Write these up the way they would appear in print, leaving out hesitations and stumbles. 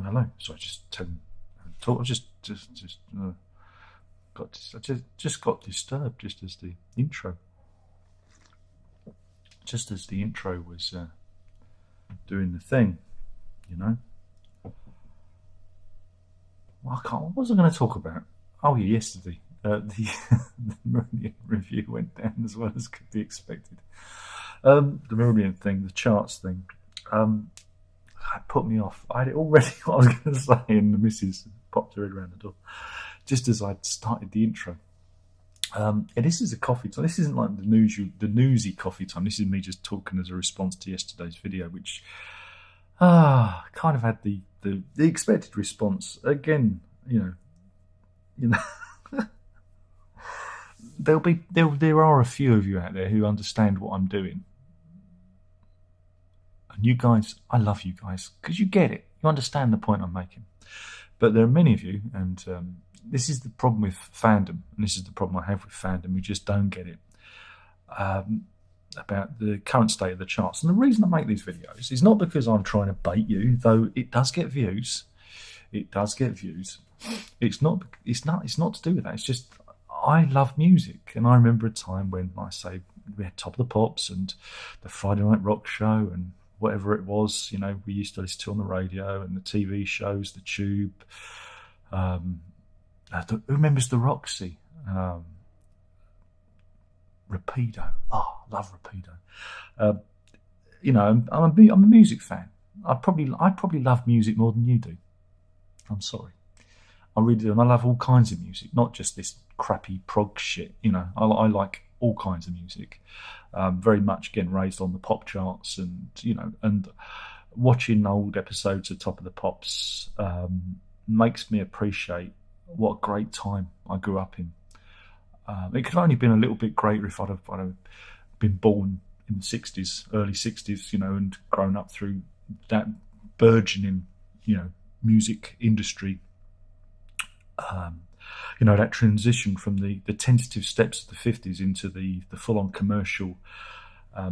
hello. So I just talk. I just got disturbed just as the intro was doing the thing, you know. Well, what was I going to talk about? Oh yeah, yesterday the Meridian review went down as well as could be expected. The Meridian thing, the charts thing, it put me off. I had it already what I was going to say, and the missus popped her head around the door just as I'd started the intro. And this is a coffee time. This isn't like the newsy coffee time. This is me just talking as a response to yesterday's video, which kind of had the expected response. Again, you know, there are a few of you out there who understand what I'm doing, and you guys, I love you guys because you get it. You understand the point I'm making. But there are many of you, and this is the problem with fandom, and this is the problem I have with fandom. We just don't get it about the current state of the charts. And the reason I make these videos is not because I'm trying to bait you, though it does get views. It does get views. It's not to do with that. It's just I love music, and I remember a time when we had Top of the Pops and the Friday Night Rock Show and whatever it was, you know, we used to listen to on the radio, and the TV shows, the Tube. Who remembers the Roxy? Rapido. Oh, I love Rapido. You know, I'm a music fan. I probably love music more than you do. I'm sorry. I really do. And I love all kinds of music, not just this crappy prog shit. You know, I like all kinds of music. Very much, again, raised on the pop charts, and, you know, and watching old episodes of Top of the Pops makes me appreciate what a great time I grew up in. It could have only been a little bit greater if I'd have been born in the 60s, early 60s, you know, and grown up through that burgeoning, you know, music industry. You know, that transition from the tentative steps of the 50s into the full-on commercial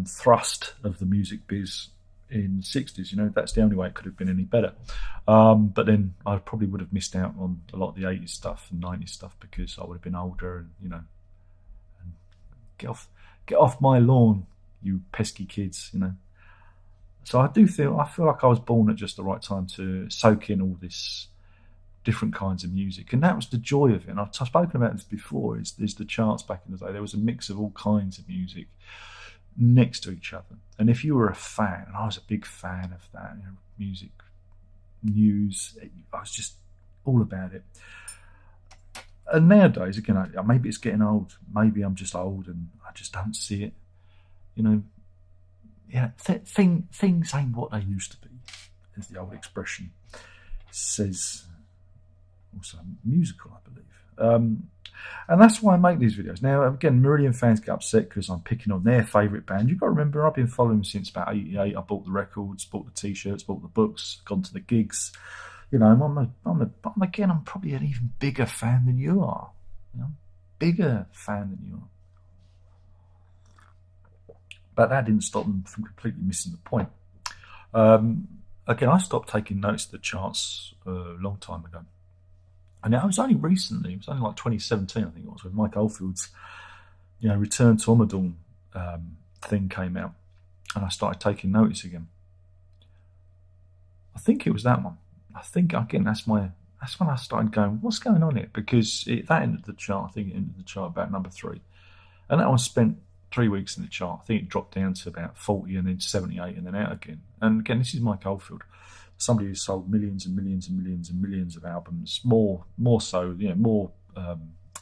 thrust of the music biz in the 60s. You know, that's the only way it could have been any better. But then I probably would have missed out on a lot of the 80s stuff and 90s stuff because I would have been older, and, you know, and get off my lawn, you pesky kids, you know. So I feel like I was born at just the right time to soak in all this different kinds of music, and that was the joy of it. And I've spoken about this before. There's the charts back in the day. There was a mix of all kinds of music next to each other, and if you were a fan, and I was a big fan of that, you know, music news, I was just all about it. And nowadays, again, maybe it's getting old, maybe I'm just old and I just don't see it, you know. Yeah, things ain't what they used to be, as the old expression says. Also musical, I believe. And that's why I make these videos. Now, again, Meridian fans get upset because I'm picking on their favourite band. You've got to remember, I've been following them since about 88. I bought the records, bought the T-shirts, bought the books, gone to the gigs. You know, I'm probably an even bigger fan than you are. You know, bigger fan than you are. But that didn't stop them from completely missing the point. Again, I stopped taking notice of the charts a long time ago. And it was only recently, it was only like 2017, I think it was, when Mike Oldfield's, you know, Return to Ommadawn thing came out, and I started taking notice again. I think it was that one. I think, again, that's when I started going, what's going on here? Because that ended the chart. I think it ended the chart about number 3. And that one spent 3 weeks in the chart. I think it dropped down to about 40 and then 78 and then out again. And again, this is Mike Oldfield. Somebody who's sold millions and millions and millions and millions of albums, more so, you know,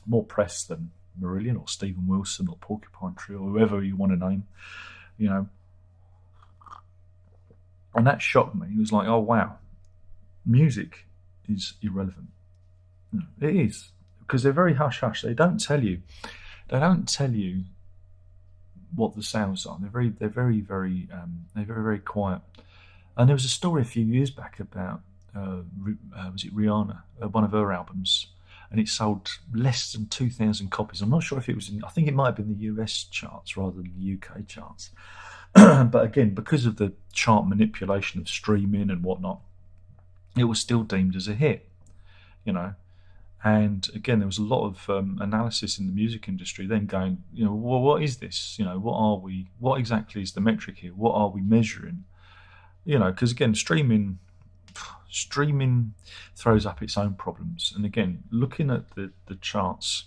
more press than Meridian or Stephen Wilson or Porcupine Tree or whoever you want to name, you know. And that shocked me. It was like, oh wow, music is irrelevant. You know, it is, because they're very hush hush. They don't tell you what the sales are. They're very quiet. And there was a story a few years back about, was it Rihanna, one of her albums, and it sold less than 2,000 copies. I'm not sure if it was I think it might have been the US charts rather than the UK charts. But again, because of the chart manipulation of streaming and whatnot, it was still deemed as a hit, you know. And again, there was a lot of analysis in the music industry then going, well, what is this? What exactly is the metric here? What are we measuring? Because again, streaming throws up its own problems. And again, looking at the charts,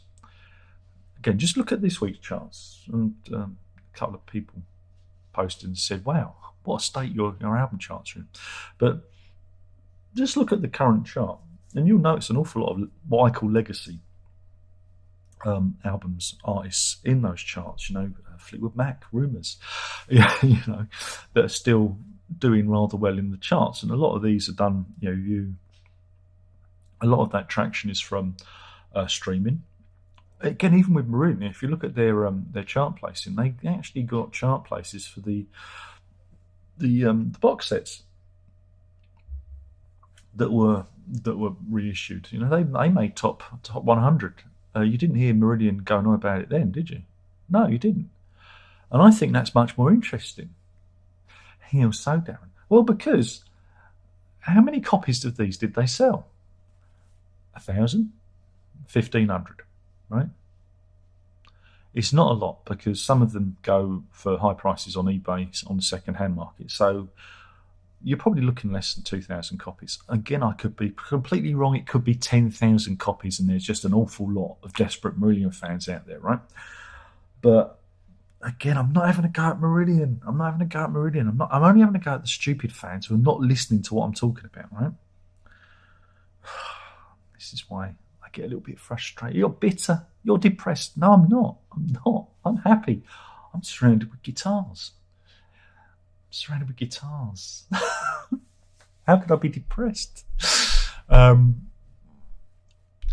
again, just look at this week's charts. And a couple of people posted and said, wow, what a state your album charts are in. But just look at the current chart, and you'll notice an awful lot of what I call legacy albums, artists in those charts. Fleetwood Mac, Rumours, that are still doing rather well in the charts, and a lot of these are done. A lot of that traction is from streaming. Again, even with Meridian, if you look at their chart placing, they actually got chart places for the box sets that were reissued. They made top 100. You didn't hear Meridian going on about it then, did you? No, you didn't. And I think that's much more interesting. So, Darren. Well, because how many copies of these did they sell? 1,000? 1,500, right? It's not a lot, because some of them go for high prices on eBay on the second-hand market. So you're probably looking less than 2,000 copies. Again, I could be completely wrong. It could be 10,000 copies, and there's just an awful lot of desperate Meridian fans out there, right? But again, I'm not having a go at Meridian. I'm only having a go at the stupid fans who are not listening to what I'm talking about, right? This is why I get a little bit frustrated. You're bitter. You're depressed. No, I'm not. I'm happy. I'm surrounded with guitars. How could I be depressed? Now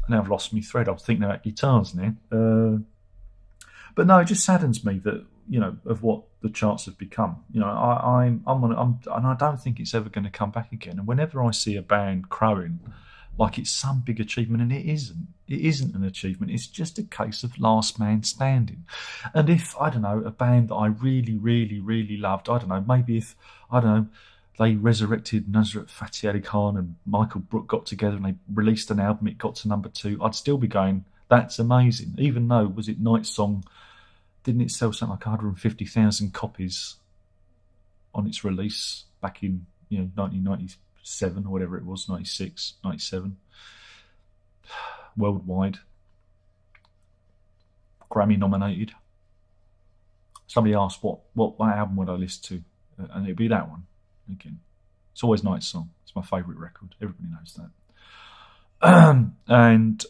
I've lost my thread. I'm thinking about guitars now. But no, it just saddens me that of what the charts have become. And I don't think it's ever going to come back again. And whenever I see a band crowing like it's some big achievement, and it isn't an achievement. It's just a case of last man standing. And if, I don't know, a band that I really, really, really loved, I don't know, maybe if, I don't know, they resurrected Nusrat Fateh Ali Khan and Michael Brook got together and they released an album, it got to number 2, I'd still be going, that's amazing. Even though, was it Night Song, didn't it sell something like 150,000 copies on its release back in 1997 or whatever it was, 96, 97, worldwide, Grammy nominated. Somebody asked what album would I listen to, and it'd be that one again. It's always Night Song. It's my favourite record. Everybody knows that. And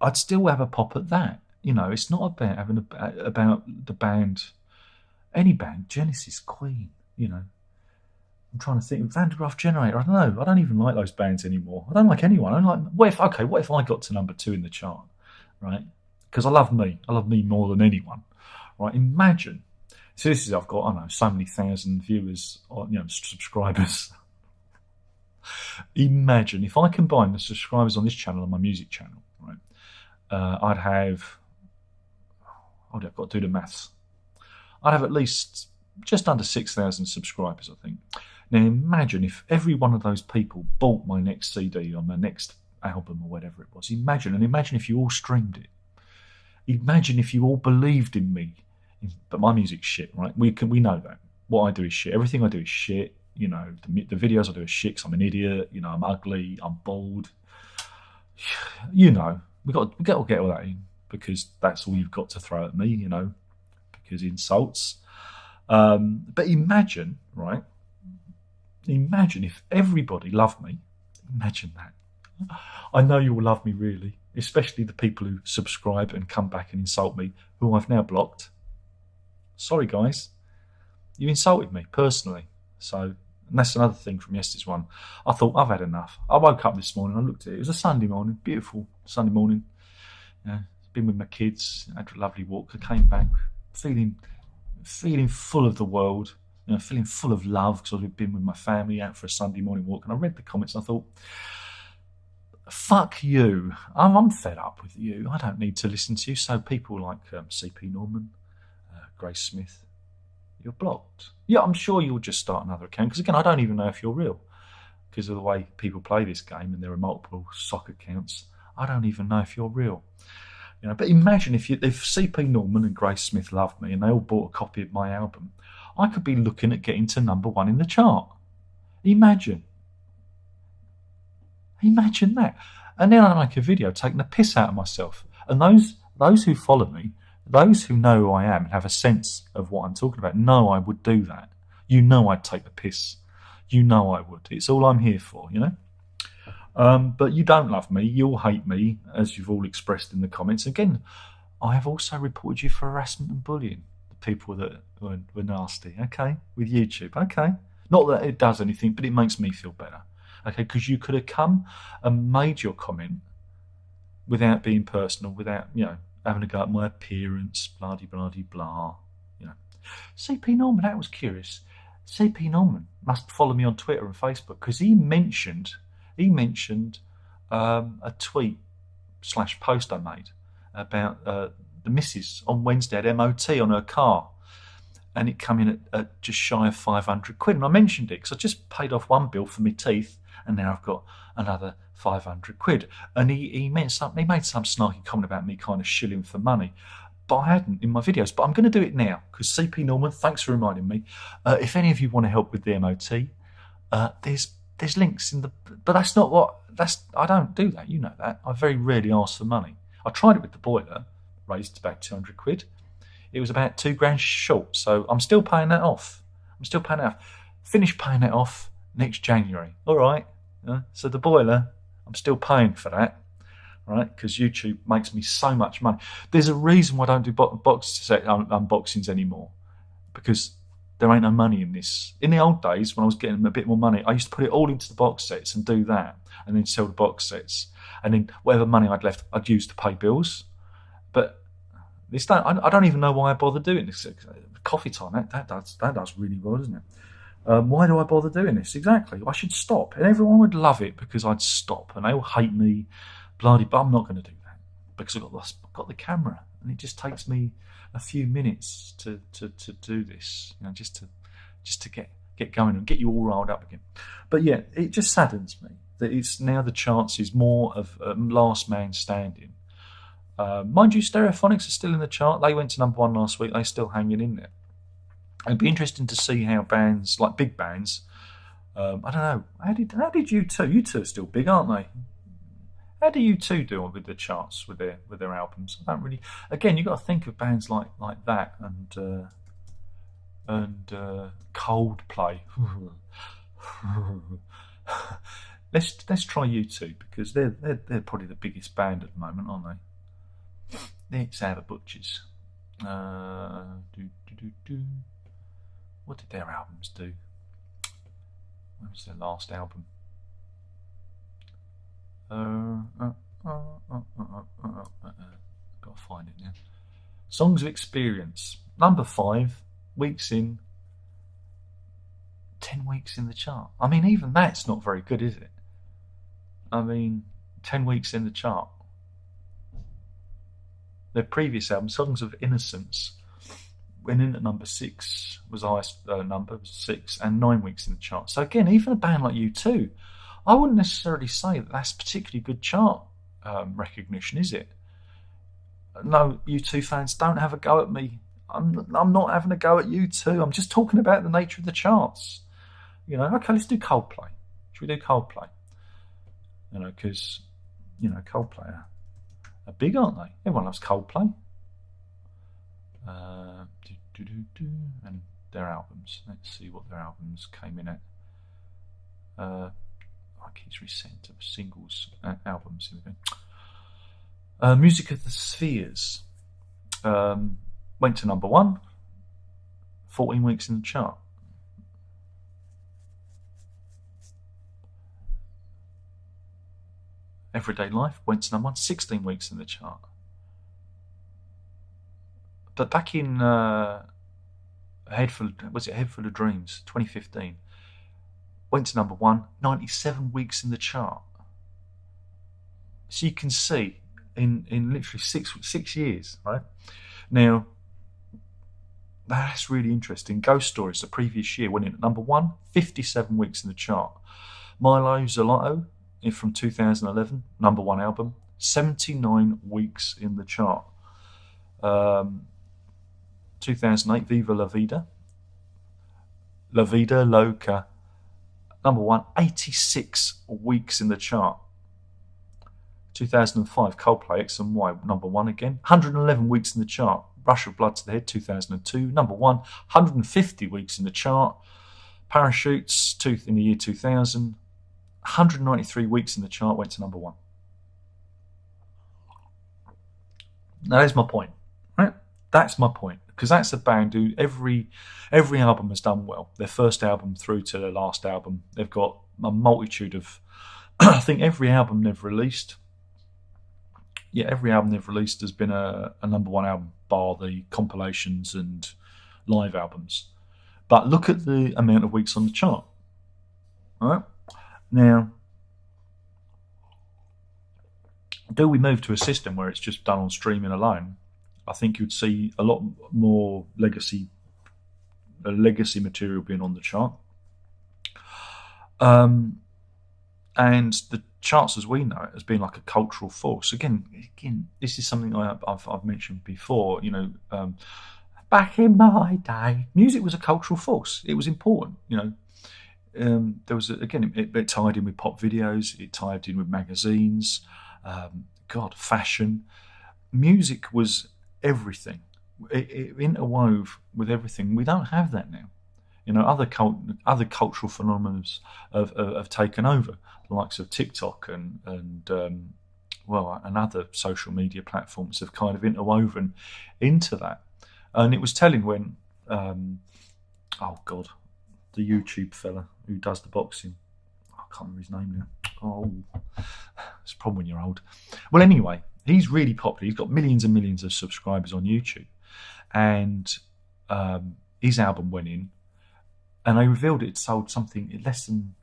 I'd still have a pop at that. It's not about having about the band, any band, Genesis, Queen. I'm trying to think. Van der Graaf Generator. I don't know. I don't even like those bands anymore. I don't like anyone. I'm like, what if I got to number 2 in the chart, right? Because I love me. I love me more than anyone, right? Imagine. So this is, I've got, I don't know, so many thousand viewers, or, subscribers. Imagine if I combine the subscribers on this channel and my music channel, right? I'd have, I've got to do the maths. I'd have at least just under 6,000 subscribers, I think. Now imagine if every one of those people bought my next CD or my next album or whatever it was. Imagine if you all streamed it. Imagine if you all believed in me. But my music's shit, right? We know that. What I do is shit. Everything I do is shit. The videos I do are shit 'cause I'm an idiot. I'm ugly. I'm bald. We got to get all that in, because that's all you've got to throw at me. Because insults. But imagine, right? Imagine if everybody loved me. Imagine that. I know you will love me, really, especially the people who subscribe and come back and insult me, who I've now blocked. Sorry, guys. You insulted me personally. So, and that's another thing from yesterday's one. I thought, I've had enough. I woke up this morning, I looked at it. It was a Sunday morning, beautiful Sunday morning. Been with my kids, had a lovely walk. I came back feeling full of the world, feeling full of love, because I've been with my family out for a Sunday morning walk. And I read the comments and I thought, fuck you. I'm fed up with you. I don't need to listen to you. So people like CP Norman, Grace Smith, you're blocked. Yeah, I'm sure you'll just start another account, because again, I don't even know if you're real, because of the way people play this game, and there are multiple sock accounts. I don't even know if you're real. But imagine if CP Norman and Grace Smith loved me and they all bought a copy of my album, I could be looking at getting to #1 in the chart. Imagine that. And then I make a video taking the piss out of myself. And those who follow me, those who know who I am and have a sense of what I'm talking about, know I would do that. I'd take the piss. I would. It's all I'm here for, But you don't love me. You'll hate me, as you've all expressed in the comments. Again, I have also reported you for harassment and bullying. The people that were nasty, okay, with YouTube, okay. Not that it does anything, but it makes me feel better, okay, because you could have come and made your comment without being personal, without, having to go at my appearance, blah, blah, blah, blah, CP Norman, that was curious. CP Norman must follow me on Twitter and Facebook, because he mentioned a tweet/post I made about the missus on Wednesday had MOT on her car, and it came in at just shy of £500. And I mentioned it because I just paid off one bill for my teeth, and now I've got another £500. And he made some snarky comment about me kind of shilling for money, but I hadn't in my videos. But I'm going to do it now, because CP Norman, thanks for reminding me. If any of you want to help with the MOT, there's links in the. But that's not what. I don't do that. You know that. I very rarely ask for money. I tried it with the boiler, raised about £200. It was about £2,000 short, so I'm still paying that off. Finish paying that off next January. All right. So the boiler, I'm still paying for that. Right, because YouTube makes me so much money. There's a reason why I don't do box set unboxings anymore, because there ain't no money in this. In the old days, when I was getting a bit more money, I used to put it all into the box sets and do that, and then sell the box sets, and then whatever money I'd left, I'd use to pay bills. But this I don't even know why I bother doing this. Coffee time, that does really well, doesn't it? Why do I bother doing this? Exactly. I should stop, and everyone would love it because I'd stop, and they all hate me. Bloody, but I'm not going to do that, because I've got the camera, and it just takes me a few minutes to do this, just to get going and get you all riled up again. But yeah, it just saddens me that it's now the chances more of last man standing. Mind you, Stereophonics are still in the chart. They went to #1 last week. They're still hanging in there. It'd be interesting to see how bands like big bands. I don't know. How did you two? You two are still big, aren't they? How do you two do with the charts with their albums? I don't really. Again, you got to think of bands like that and Coldplay. Let's try you two, because they're probably the biggest band at the moment, aren't they? Let's have a butchers. What did their albums do? When was their last album? Gotta find it now. Songs of Experience, #5, weeks in, 10 weeks in the chart. I mean, even that's not very good, is it? I mean, 10 weeks in the chart. Their previous album, Songs of Innocence, went in at #6, was the highest number, was 6, and 9 weeks in the chart. So again, even a band like U2, I wouldn't necessarily say that that's particularly good chart recognition, is it? No, U2 fans, don't have a go at me. I'm not having a go at U2. I'm just talking about the nature of the charts. Okay, let's do Coldplay. Should we do Coldplay? Because Coldplay are big, aren't they? Everyone loves Coldplay. And their albums. Let's see what their albums came in at. I keep resent to singles albums. Music of the Spheres went to #1, 14 weeks in the chart. Everyday Life went to #1, 16 weeks in the chart. But back in A Head Full of Dreams, 2015, went to #1, 97 weeks in the chart. So you can see in literally six years, right? Now, That's really interesting. Ghost Stories, the previous year, went in at number one, 57 weeks in the chart. Milo Zolotto from 2011, number one album, 79 weeks in the chart. 2008, Viva La Vida. La Vida Loca, number one, 86 weeks in the chart. 2005, Coldplay, X and Y, number one again, 111 weeks in the chart. Rush of Blood to the Head, 2002, number one, 150 weeks in the chart. Parachutes, in the year 2000, 193 weeks in the chart, went to number one. Now, there's my point, right? That's my point, because that's a band who every album has done well. Their first album through to their last album, they've got a multitude of, I think every album they've released, has been a number one album, bar the compilations and live albums. But look at the amount of weeks on the chart. All right? Now, do we move to a system where it's just done on streaming alone? I think you'd see a lot more legacy material being on the chart. And the charts, as we know it, has been like a cultural force. Again, this is something I've mentioned before. Back in my day, music was a cultural force. It was important. There was it tied in with pop videos. It tied in with magazines. Fashion. Music was everything. It interwove with everything. We don't have that now. Other cultural phenomena have taken over, the likes of TikTok and other social media platforms have kind of interwoven into that. And it was telling when, the YouTube fella who does the boxing, I can't remember his name now. Oh, it's a problem when you're old. Well, anyway, he's really popular. He's got millions and millions of subscribers on YouTube, and his album went in. And they revealed it sold something less than,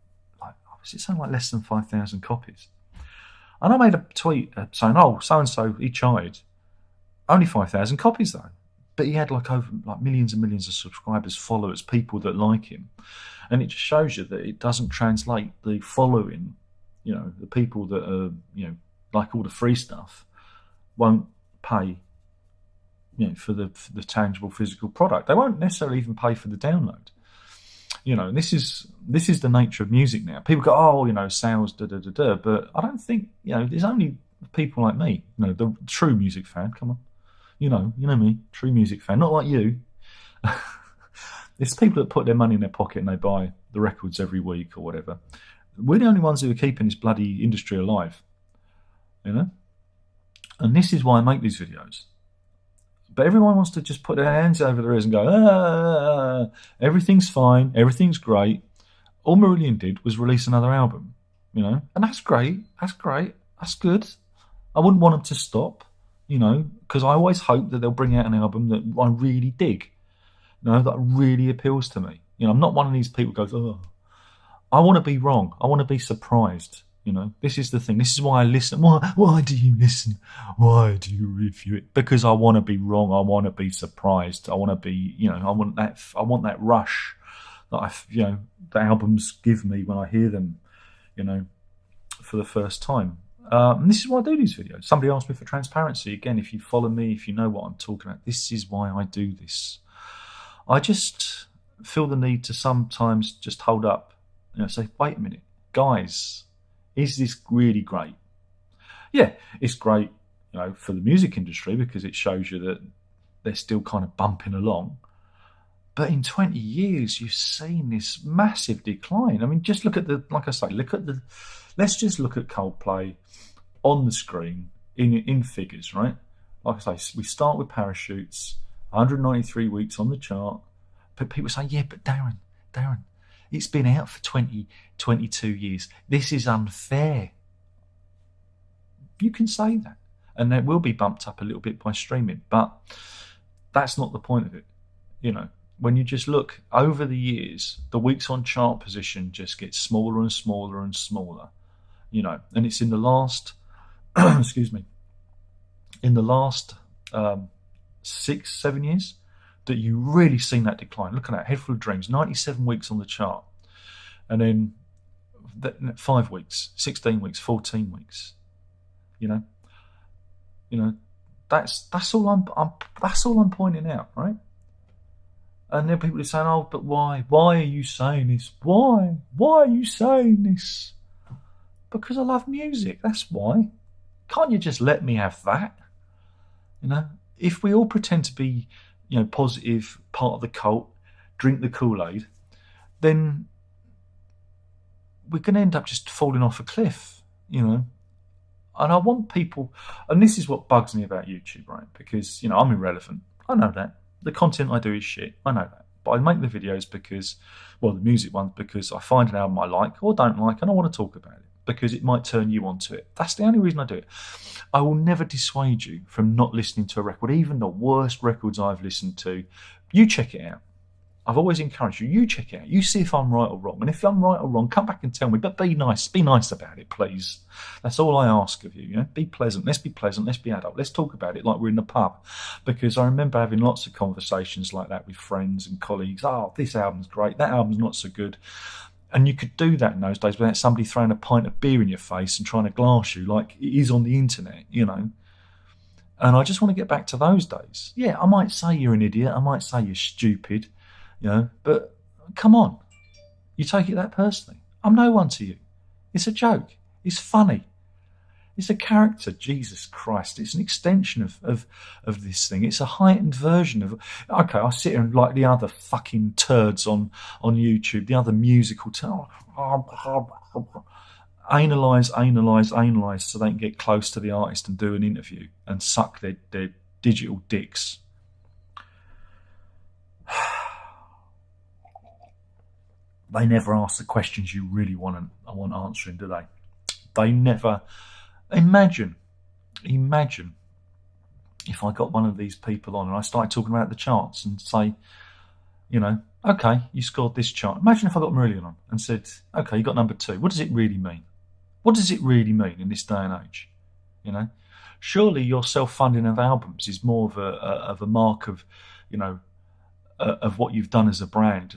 less than 5,000 copies. And I made a tweet saying, "Oh, so and so, he charted only 5,000 copies though, but he had over millions and millions of subscribers, followers, people that like him." And it just shows you that it doesn't translate the following. The people that are like all the free stuff won't pay for the tangible physical product. They won't necessarily even pay for the download. This is the nature of music now. People go, sales, but I don't think, there's only people like me, the true music fan. Come on, you know me, true music fan, not like you. It's people that put their money in their pocket and they buy the records every week or whatever. We're the only ones who are keeping this bloody industry alive, And this is why I make these videos. But everyone wants to just put their hands over their ears and go, everything's fine, everything's great. All Meridian did was release another album, and that's great, that's good. I wouldn't want them to stop, because I always hope that they'll bring out an album that I really dig, that really appeals to me. I'm not one of these people who goes, I want to be wrong. I want to be surprised. This is the thing. This is why I listen. Why do you listen? Why do you review it? Because I want to be wrong. I want to be surprised. I want to be, I want that rush that the albums give me when I hear them, for the first time. And this is why I do these videos. Somebody asked me for transparency. Again, if you follow me, if you know what I'm talking about, this is why I do this. I just feel the need to sometimes just hold up, say, wait a minute, guys. Is this really great? Yeah, it's great, for the music industry because it shows you that they're still kind of bumping along. But in 20 years, you've seen this massive decline. I mean, just look at let's just look at Coldplay on the screen in figures, right? Like I say, we start with Parachutes, 193 weeks on the chart. But people say, yeah, but Darren, it's been out for 22 years. This is unfair. You can say that. And that will be bumped up a little bit by streaming. But that's not the point of it. When you just look over the years, the weeks on chart position just gets smaller and smaller and smaller. And it's in the last, in the last 6-7 years that you really seen that decline. Look at that, Head Full of Dreams, 97 weeks on the chart. And then 5 weeks, 16 weeks, 14 weeks. You know, that's all I'm pointing out, right? And then people are saying, "Oh, but why? Why are you saying this? Why? Why are you saying this?" Because I love music. That's why. Can't you just let me have that? If we all pretend to be, positive, part of the cult, drink the Kool-Aid, then we're going to end up just falling off a cliff, And I want people, and this is what bugs me about YouTube, right? Because, I'm irrelevant. I know that. The content I do is shit. I know that. But I make the videos because, the music ones, because I find an album I like or don't like and I want to talk about it because it might turn you onto it. That's the only reason I do it. I will never dissuade you from not listening to a record, even the worst records I've listened to. You check it out. I've always encouraged you. You check it out. You see if I'm right or wrong. And if I'm right or wrong, come back and tell me. But be nice. Be nice about it, please. That's all I ask of you. Be pleasant. Let's be pleasant. Let's be adult. Let's talk about it like we're in the pub. Because I remember having lots of conversations like that with friends and colleagues. Oh, this album's great. That album's not so good. And you could do that in those days without somebody throwing a pint of beer in your face and trying to glass you like it is on the internet, And I just want to get back to those days. Yeah, I might say you're an idiot. I might say you're stupid. But come on, you take it that personally. I'm no one to you. It's a joke. It's funny. It's a character. Jesus Christ. It's an extension of this thing. It's a heightened version of. Okay, I sit here and like the other fucking turds on YouTube, the other musical analyse so they can get close to the artist and do an interview and suck their digital dicks. They never ask the questions you really want answering, do they? They never. Imagine if I got one of these people on and I started talking about the charts and say, okay, you scored this chart. Imagine if I got Meridian on and said, okay, you got number 2. What does it really mean? What does it really mean in this day and age? Surely your self-funding of albums is more of a mark of, of what you've done as a band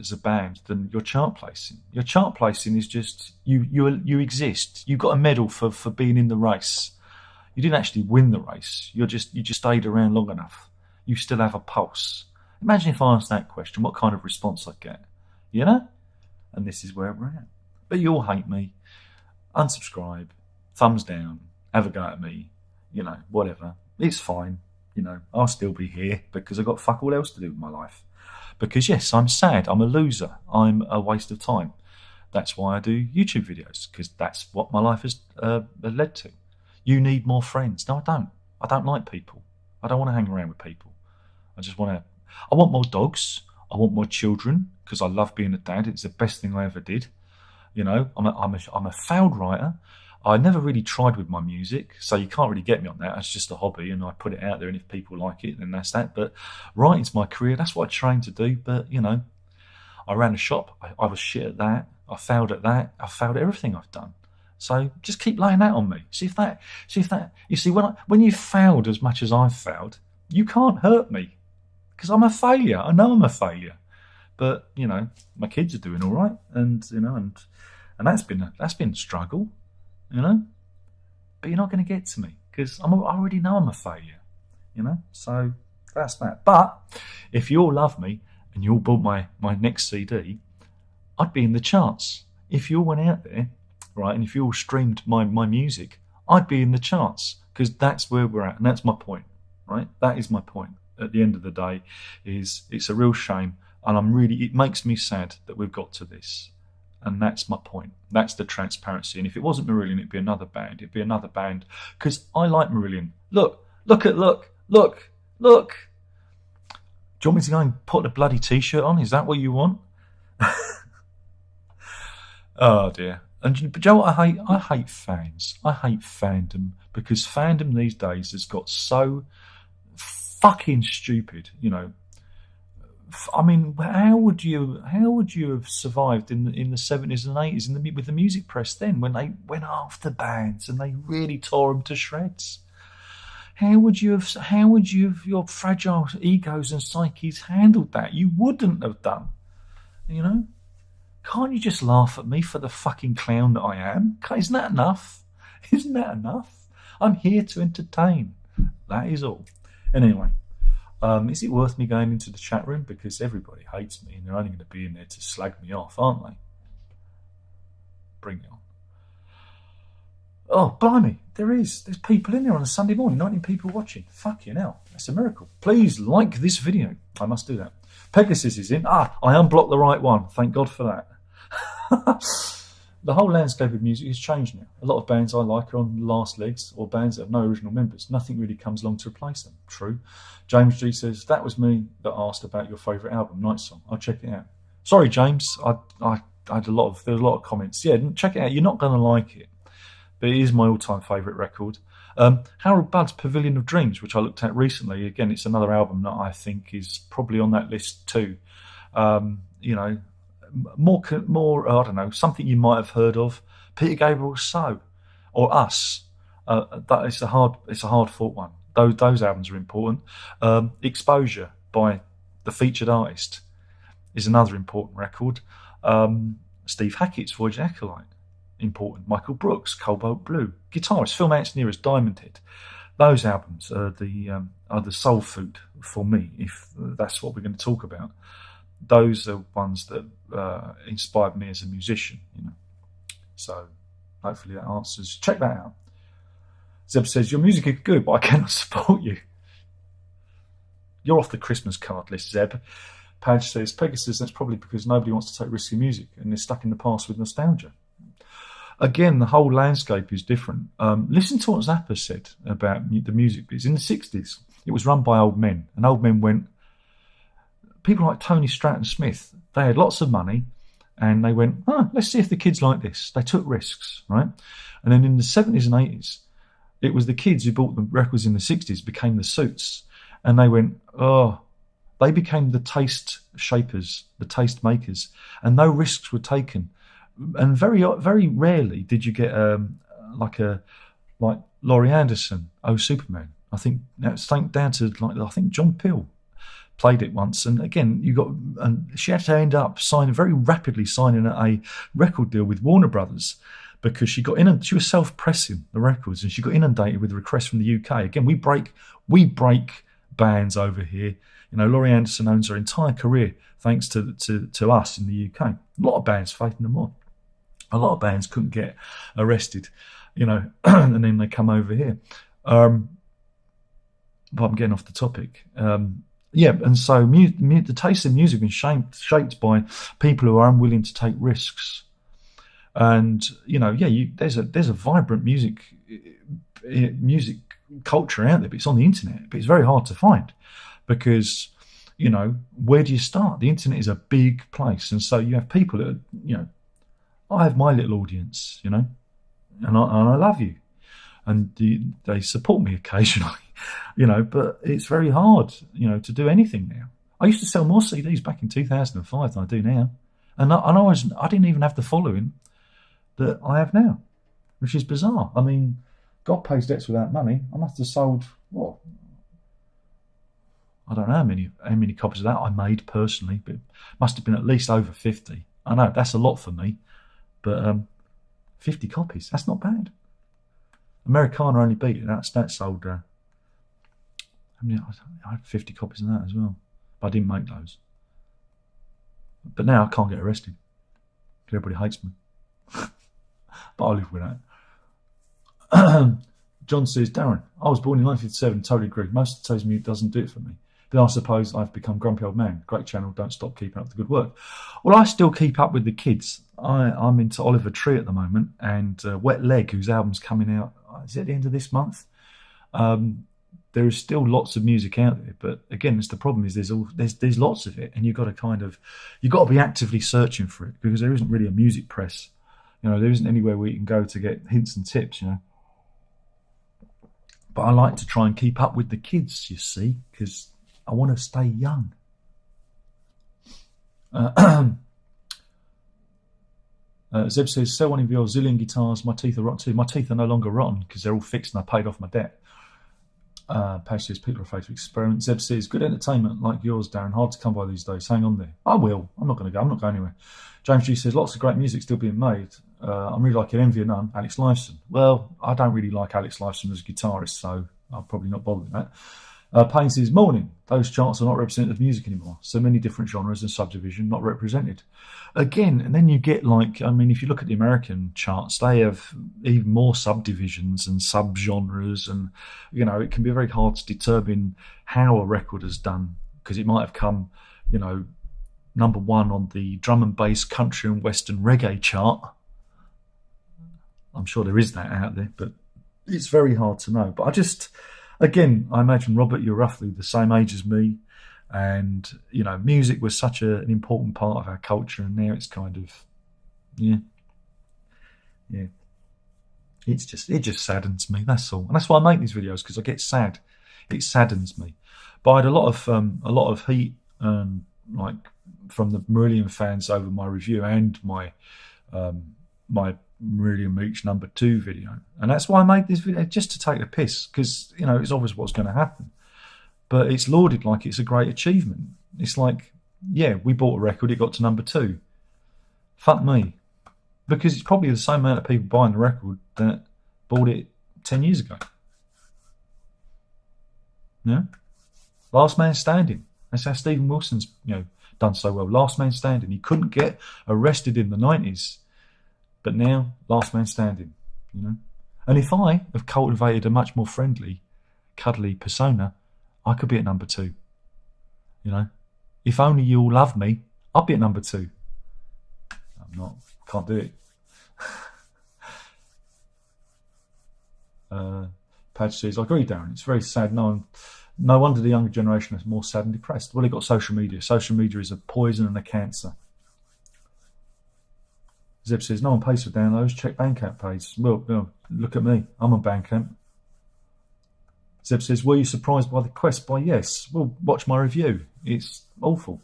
than your chart placing. Your chart placing is just you exist. You got a medal for being in the race. You didn't actually win the race. You just stayed around long enough. You still have a pulse. Imagine if I asked that question, what kind of response I'd get. And this is where we're at. But you all hate me. Unsubscribe, thumbs down, have a go at me, whatever. It's fine. I'll still be here because I've got fuck all else to do with my life. Because yes, I'm sad, I'm a loser, I'm a waste of time. That's why I do YouTube videos, because that's what my life has led to. You need more friends. No, I don't. I don't like people. I don't want to hang around with people. I want more dogs. I want more children, because I love being a dad. It's the best thing I ever did. I'm a failed writer. I never really tried with my music, so you can't really get me on that. It's just a hobby, and I put it out there, and if people like it, then that's that. But writing's my career. That's what I trained to do. But, I ran a shop. I was shit at that. I failed at that. I failed at everything I've done. So just keep laying that on me. See if that. You see, when you've failed as much as I've failed, you can't hurt me, because I'm a failure. I know I'm a failure. But, my kids are doing all right, and that's been a struggle. But you're not going to get to me because I already know I'm a failure, so that's that. But if you all love me and you all bought my next CD, I'd be in the charts. If you all went out there, right, and if you all streamed my music, I'd be in the charts, because that's where we're at, and that's my point, right? That is my point. At the end of the day, is it's a real shame, and it makes me sad that we've got to this. And that's my point. That's the transparency. And if it wasn't Meridian, it'd be another band. It'd be another band. Because I like Meridian. Look. Do you want me to go and put a bloody T-shirt on? Is that what you want? Oh, dear. But you know what I hate? I hate fans. I hate fandom. Because fandom these days has got so fucking stupid, I mean, how would you have survived in the 70s and 80s with the music press then, when they went after bands and they really tore them to shreds? How would you have your fragile egos and psyches handled that? You wouldn't have done, you know? Can't you just laugh at me for the fucking clown that I am? Isn't that enough? Isn't that enough? I'm here to entertain. That is all. And anyway, is it worth me going into the chat room? Because everybody hates me and they're only going to be in there to slag me off, aren't they? Bring it on. Oh, blimey, there's people in there on a Sunday morning, 19 people watching. Fucking hell, that's a miracle. Please like this video. I must do that. Pegasus is in. I unblocked the right one. Thank God for that. The whole landscape of music has changed now. A lot of bands I like are on the last legs, or bands that have no original members. Nothing really comes along to replace them. True. James G says, that was me that asked about your favourite album, Night Song. I'll check it out. Sorry, James. I had there was a lot of comments. Yeah, check it out. You're not going to like it. But it is my all-time favourite record. Harold Budd's Pavilion of Dreams, which I looked at recently. Again, it's another album that I think is probably on that list too. You know, more I don't know, something you might have heard of. Peter Gabriel's So, or Us. That is a hard fought one. Those albums are important. Exposure by the featured artist is another important record. Steve Hackett's Voyage Acolyte. Important. Michael Brooks, Cobalt Blue. Guitarist Phil Manzanera's Diamond Head. Those albums are the soul food for me, if that's what we're going to talk about. Those are ones that inspired me as a musician, you know. So hopefully that answers. Check that out. Zeb says, your music is good, but I cannot support you. You're off the Christmas card list, Zeb. Padge says, Pegasus, that's probably because nobody wants to take risky music and they're stuck in the past with nostalgia. Again, the whole landscape is different. Listen to what Zappa said about the music biz. In the 60s, it was run by old men. And old men went... People like Tony Stratton Smith, they had lots of money. And they went, let's see if the kids like this. They took risks, right? And then in the 70s and 80s, it was the kids who bought the records in the 60s became the suits. And they went, they became the taste shapers, the taste makers. And no risks were taken. And very, very rarely did you get like Laurie Anderson, Oh Superman. I think that's down to I think John Peel played it once, and again she had to end up very rapidly signing a record deal with Warner Brothers because she was self-pressing the records and she got inundated with requests from the UK. Again, we break bands over here. You know, Laurie Anderson owns her entire career thanks to us in the UK. A lot of bands, Faith No More. A lot of bands couldn't get arrested, you know, and then they come over here. But I'm getting off the topic. And so the taste of music has been shaped by people who are unwilling to take risks. And, you know, there's a vibrant music culture out there, but it's on the internet. But it's very hard to find because, you know, where do you start? The internet is a big place. And so you have people that, you know, I have my little audience, you know, and I love you. And they support me occasionally, you know, but it's very hard, you know, to do anything now. I used to sell more CDs back in 2005 than I do now. And I didn't even have the following that I have now, which is bizarre. I mean, God pays debts without money. I must have sold, I don't know how many copies of that I made personally, but it must have been at least over 50. I know, that's a lot for me. But 50 copies, that's not bad. Americana only beat it. That sold. I had 50 copies of that as well. But I didn't make those. But now I can't get arrested. Everybody hates me. But I live with that. John says, Darren, I was born in 1957, totally agree. Most of today's music doesn't do it for me. Then I suppose I've become grumpy old man. Great channel, don't stop keeping up the good work. Well, I still keep up with the kids. I'm into Oliver Tree at the moment, and Wet Leg, whose album's coming out, is it at the end of this month? There is still lots of music out there, but again, the problem is there's lots of it, and you've got to be actively searching for it because there isn't really a music press. You know, there isn't anywhere where you can go to get hints and tips. You know, but I like to try and keep up with the kids. You see, because I want to stay young. Zeb says, sell one of your zillion guitars. My teeth are rotten too. My teeth are no longer rotten because they're all fixed and I paid off my debt. Page says, people are afraid to experiment. Zeb says, good entertainment like yours, Darren. Hard to come by these days. Hang on there. I will. I'm not going to go. I'm not going anywhere. James G says, lots of great music still being made. I'm really like an envy of none. Alex Lifeson. Well, I don't really like Alex Lifeson as a guitarist, so I'll probably not bother with that. Payne says, morning. Those charts are not representative of music anymore. So many different genres and subdivision not represented. Again, and then you get like, I mean, if you look at the American charts, they have even more subdivisions and subgenres, and, you know, it can be very hard to determine how a record has done, because it might have come, you know, number one on the drum and bass country and western reggae chart. I'm sure there is that out there, but it's very hard to know. But I just... Again, I imagine, Robert, you're roughly the same age as me, and, you know, music was such an important part of our culture, and now it's kind of, yeah. It just saddens me, that's all. And that's why I make these videos, because I get sad. It saddens me. But I had a lot of heat, like, from the Meridian fans over my review and my Meridian Reach number 2 video, and that's why I made this video, just to take the piss, because, you know, it's obvious what's going to happen, but it's lauded like it's a great achievement. It's like, yeah, we bought a record, it got to number 2. Fuck me, because it's probably the same amount of people buying the record that bought it 10 years ago. Yeah, last man standing. That's how Stephen Wilson's, you know, done so well. Last man standing. He couldn't get arrested in the 90s. But now, last man standing, you know. And if I have cultivated a much more friendly, cuddly persona, I could be at number 2, you know. If only you all love me, I'll be at number 2. I'm not, can't do it. Padge says, I agree, Darren, it's very sad. No wonder the younger generation is more sad and depressed. Well, they've got social media. Social media is a poison and a cancer. Zeb says, no one pays for downloads, check Bandcamp page. Well, no, look at me, I'm on Bandcamp. Zeb says, were you surprised by the quest? By yes. Well, watch my review. It's awful.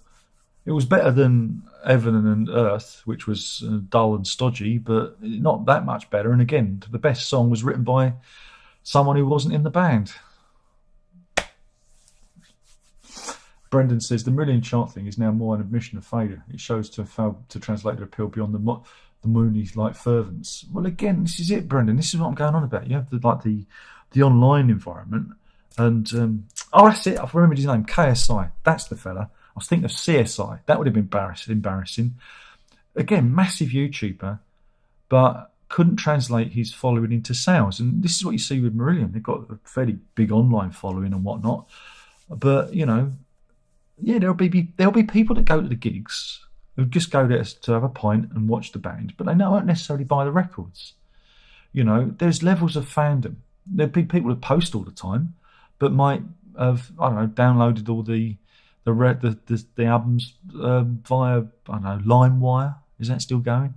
It was better than Heaven and Earth, which was dull and stodgy, but not that much better. And again, the best song was written by someone who wasn't in the band. Brendan says, the Meridian chart thing is now more an admission of failure. It shows to have failed to translate their appeal beyond the Moonies like fervents. Well, again, this is it, Brendan. This is what I'm going on about. You have the online environment, and oh, that's it. I've remembered his name. KSI. That's the fella. I was thinking of CSI. That would have been embarrassing. Again, massive YouTuber, but couldn't translate his following into sales. And this is what you see with Meridian. They've got a fairly big online following and whatnot. But, you know, yeah, there'll be people that go to the gigs who just go there to have a pint and watch the band, but they won't necessarily buy the records. You know, there's levels of fandom. There'll be people that post all the time, but might have, I don't know, downloaded all the albums via, I don't know, LimeWire. Is that still going?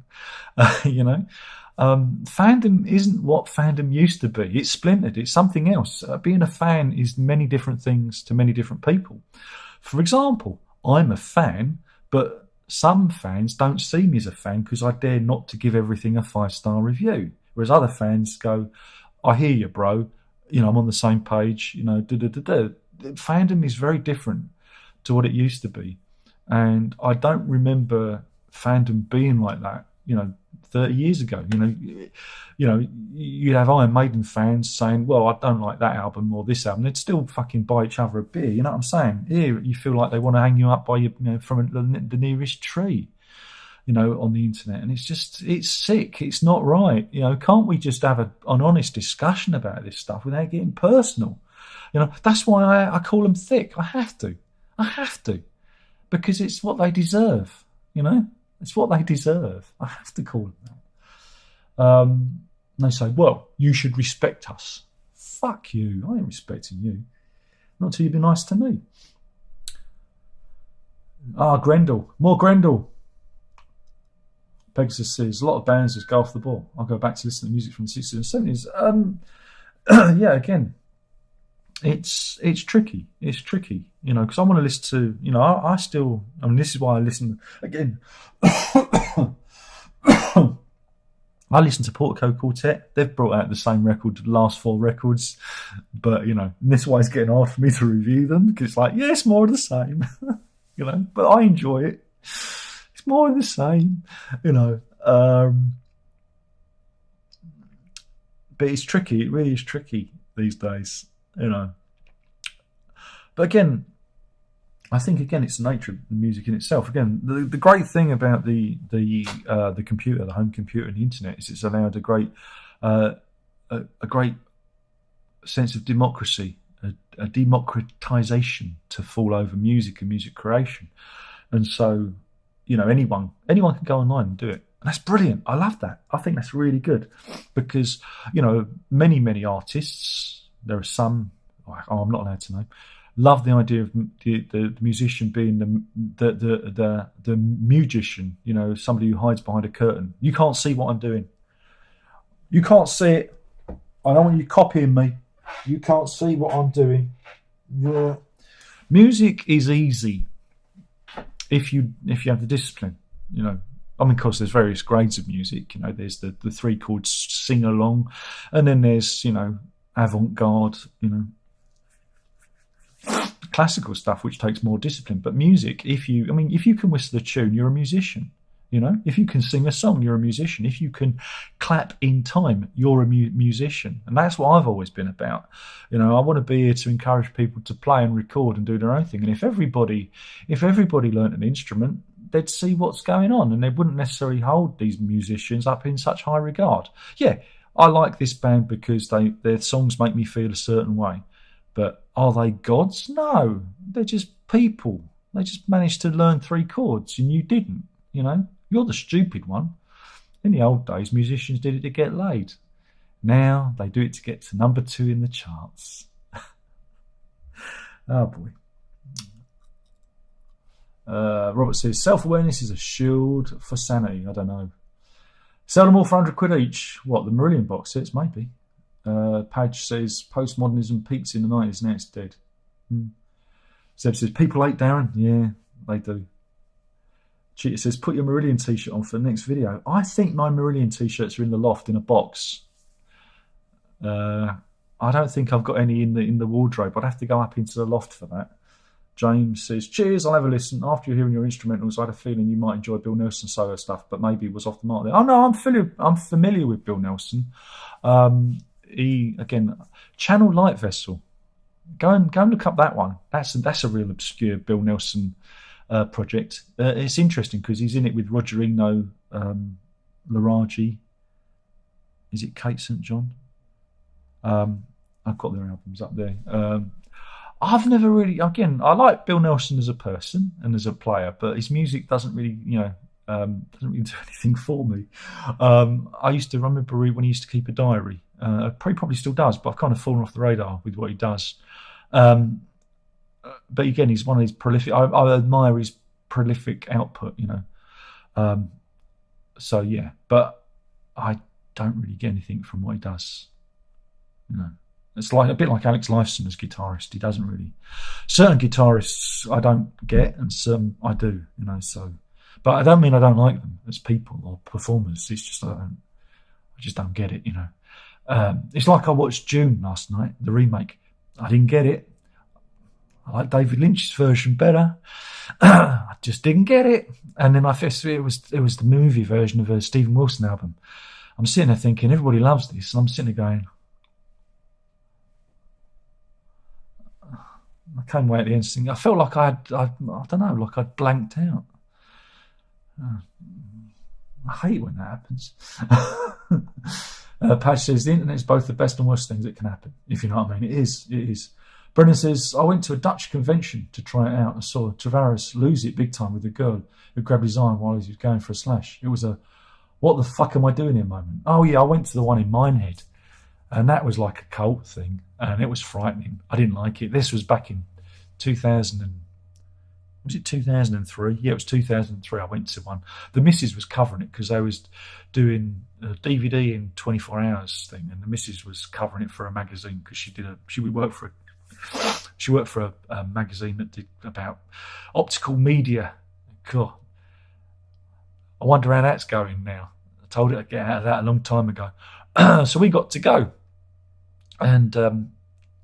You know, fandom isn't what fandom used to be. It's splintered. It's something else. Being a fan is many different things to many different people. For example, I'm a fan, but some fans don't see me as a fan because I dare not to give everything a 5-star review. Whereas other fans go, I hear you, bro. You know, I'm on the same page. You know, Fandom is very different to what it used to be. And I don't remember fandom being like that, you know, 30 years ago. You know, you'd have Iron Maiden fans saying, well, I don't like that album or this album. They'd still fucking buy each other a beer. You know what I'm saying? Here, you feel like they want to hang you up by you know, from the nearest tree, you know, on the internet. And it's just, it's sick. It's not right. You know, can't we just have an honest discussion about this stuff without getting personal? You know, that's why I call them thick. I have to. Because it's what they deserve, you know? It's what they deserve. I have to call them that. And they say, well, you should respect us. Fuck you. I ain't respecting you. Not till you be nice to me. Grendel. More Grendel. Pegasus says, a lot of bands just go off the ball. I'll go back to listen to music from the 60s and 70s. Yeah, again, it's tricky. It's tricky, you know, because I want to listen to, you know, I still, I mean, this is why I listen again. I listen to Portico Quartet. They've brought out the same record, the last 4 records, but this is why it's getting hard for me to review them, because it's like, yeah, it's more of the same, but I enjoy it. It's more of the same, but it's tricky. It really is tricky these days, But again, I think it's the nature of the music in itself. Again, the great thing about the computer, the home computer, and the internet is it's allowed a great sense of democracy, a democratization to fall over music and music creation. And so, anyone can go online and do it. And that's brilliant. I love that. I think that's really good because, many artists, there are some, I'm not allowed to know, love the idea of the musician being the musician, somebody who hides behind a curtain. You can't see what I'm doing. You can't see it. I don't want you copying me. You can't see what I'm doing. Yeah. Music is easy if you have the discipline, of course, there's various grades of music. There's the 3 chords sing along, and then there's avant-garde, classical stuff which takes more discipline. But music, if you can whistle a tune, you're a musician. If you can sing a song, you're a musician. If you can clap in time, you're a musician. And that's what I've always been about. I want to be here to encourage people to play and record and do their own thing. And if everybody learnt an instrument, they'd see what's going on, and they wouldn't necessarily hold these musicians up in such high regard. Yeah, I like this band because their songs make me feel a certain way. But are they gods? No, they're just people. They just managed to learn 3 chords, and you didn't. You're the stupid one. In the old days, musicians did it to get laid. Now they do it to get to number 2 in the charts. Oh boy. Robert says, self-awareness is a shield for sanity. I don't know. Sell them all for £100 each. What, the Meridian box sets? Maybe. Padge says, postmodernism peaks in the 90s, now it's dead. Seb says, people hate Darren. Yeah, they do. Cheetah says, put your Meridian t-shirt on for the next video. I think my Meridian t-shirts are in the loft in a box. I don't think I've got any in the wardrobe. I'd have to go up into the loft for that. James says, cheers, I'll have a listen. After hearing your instrumentals, I had a feeling you might enjoy Bill Nelson solo stuff, but maybe it was off the mark there. Oh no, I'm familiar with Bill Nelson. Again, Channel Light Vessel. Go and look up that one. That's a real obscure Bill Nelson project. It's interesting because he's in it with Rogerino Laraji. Is it Kate St. John? I've got their albums up there. I've never really, again, I like Bill Nelson as a person and as a player, but his music doesn't really, doesn't really do anything for me. I used to remember when he used to keep a diary. Probably still does, but I've kind of fallen off the radar with what he does. But again, he's one of these prolific. I admire his prolific output, So yeah, but I don't really get anything from what he does. It's like a bit like Alex Lifeson as guitarist. He doesn't really. Certain guitarists I don't get, and some I do. So, but I don't mean I don't like them as people or performers. It's just I just don't get it. It's like I watched Dune last night, the remake. I didn't get it. I like David Lynch's version better. I just didn't get it. And then it was the movie version of a Stephen Wilson album. I'm sitting there thinking everybody loves this, and I'm sitting there going, I came away at the end thinking, I felt like I don't know, like I'd blanked out. I hate when that happens. Patch says, the internet is both the best and worst things that can happen, if you know what I mean. It is. Brennan says, I went to a Dutch convention to try it out and saw Tavares lose it big time with a girl who grabbed his arm while he was going for a slash. It was a, what the fuck am I doing here moment. Oh yeah, I went to the one in Minehead, and that was like a cult thing, and it was frightening. I didn't like it. This was back in 2000 was it 2003? Yeah, it was 2003. I went to one. The missus was covering it because they was doing a DVD in 24 hours thing, and the missus was covering it for a magazine because she worked for a magazine that did about optical media. God, I wonder how that's going now. told it I'd get out of that a long time ago. So we got to go. And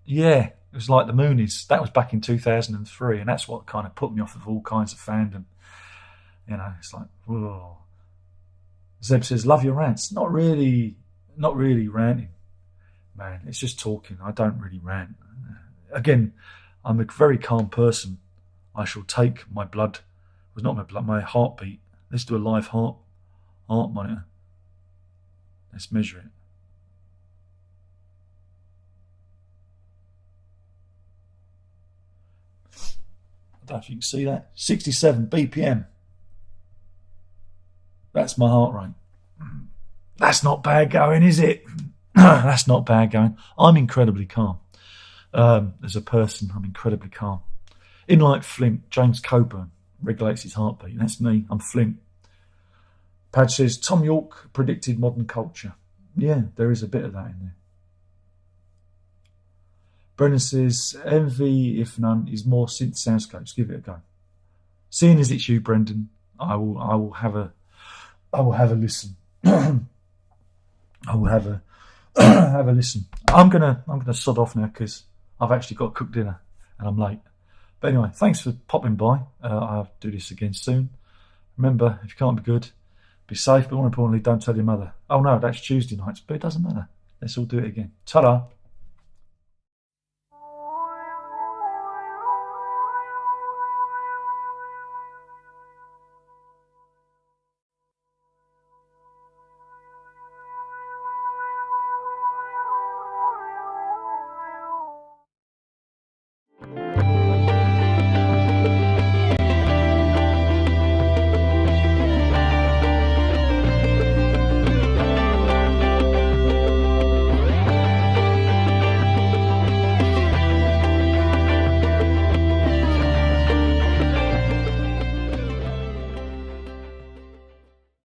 yeah, it was like the Moonies. That was back in 2003, and that's what kind of put me off of all kinds of fandom. You know, it's like, whoa. Zeb says, love your rants. Not really ranting, man. It's just talking. I don't really rant. Again, I'm a very calm person. I shall take my blood, well, not my blood, my heartbeat. Let's do a live heart monitor. Let's measure it. I don't know if you can see that. 67 BPM. That's my heart rate. That's not bad going, is it? That's not bad going. I'm incredibly calm. As a person, I'm incredibly calm. In like Flint, James Coburn regulates his heartbeat. That's me. I'm Flint. Pad says, Tom York predicted modern culture. Yeah, there is a bit of that in there. Brennan says, envy, if none, is more synth soundscapes. Give it a go. Seeing as it's you, Brendan, I will have a listen. I will have a listen. I'm gonna sod off now because I've actually got to cook dinner and I'm late. But anyway, thanks for popping by. I'll do this again soon. Remember, if you can't be good, be safe. But more importantly, don't tell your mother. Oh no, that's Tuesday nights, but it doesn't matter. Let's all do it again. Ta-da.